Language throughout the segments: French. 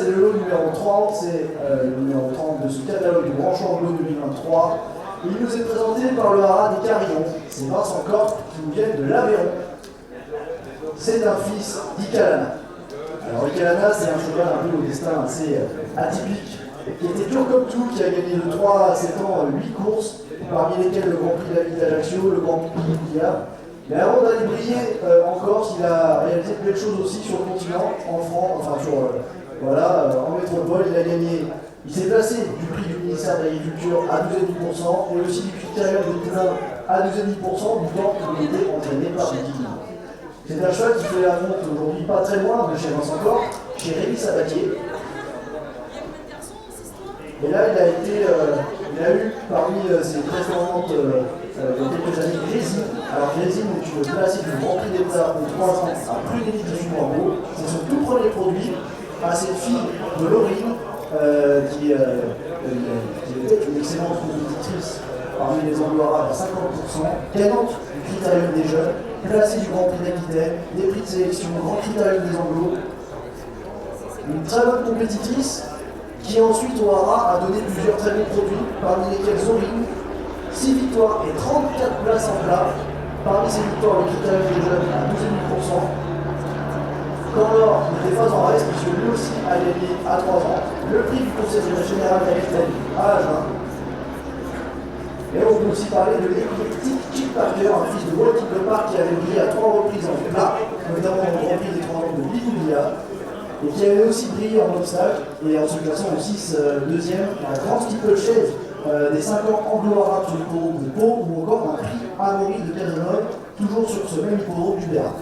c'est le lot numéro 30, c'est le numéro 30 de ce catalogue du Grand Chamblot 2023. Il nous est présenté par le haras des Carillons, c'est Vincent Corp qui nous vient de l'Aveyron. C'est un fils d'Icalana. Alors Icalana, c'est un cheval un peu au destin assez atypique, qui était dur comme tout, qui a gagné de 3 à 7 ans 8 courses, parmi lesquelles le Grand Prix de la Ville d'Ajaccio, le Grand Prix d'Ilia. Mais avant d'aller briller en Corse, il a réalisé plein de choses aussi sur le continent, en France, enfin en métropole. Il a gagné, il s'est placé du prix du ministère de l'Agriculture à 12,5% et aussi du critérium de Poulain à 12,5% du temps qu'il était entraîné par Guy. C'est un cheval qui fait la monte aujourd'hui pas très loin de chez Vincent Corp, chez Rémi Sabatier. Et là, il a eu parmi ses précédentes il y a quelques années Grésine. Alors Grésine est une classique du Grand Prix d'État de 3 ans à plus d'élite du Bordeaux. C'est son tout premier produit à cette fille de Laurine qui était une excellente compétitrice parmi les Anglo-Arabes à 50%, gagnante du critérium des jeunes, classée du Grand Prix d'Aquitaine, des prix de sélection, Grand Critérium des Anglo. Une très bonne compétitrice qui ensuite au haras a donné plusieurs très bons produits, parmi lesquels Zorine, 6 victoires et 34 places en plat. Parmi ces victoires, le critérium des jeunes à 12,5%. Candor n'était pas en reste, puisque lui aussi a gagné à 3 ans le prix du Conseil général d'Aquitaine à Agen. Et on peut aussi parler de l'éclectique Chick Parker, un fils de Walter Lepard qui avait brillé à 3 reprises en plat, notamment au Grand Prix des 30 ans de Bigoulia, et qui avait aussi brillé en obstacle, et en se classant au 6 deuxième, la grande steeplechase des 5 ans anglo-arabes sur l'hippodrome de Pau, ou encore un prix Amaury de Cazeneuve, toujours sur ce même hippodrome du Béarn.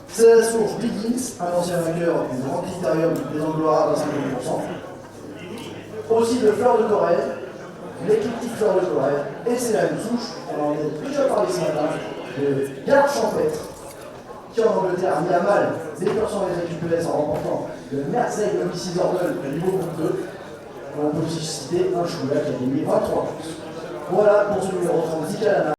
C'est la source Biggins, un ancien vainqueur du Grand Critérium des anglo-arabes à 50%. Aussi de Fleur de Corrèze, l'éclectique Fleur de Corrèze, et c'est la même souche, on en a déjà parlé ce matin, de Garde Champêtre, qui en Angleterre a mis à mal des personnes les récupérées en remportant le Mersey de Mrs. Ordel au niveau groupe 2. On peut aussi citer un cheval qui a gagné 23 courses. Voilà pour ce numéro 30 d'Icalana.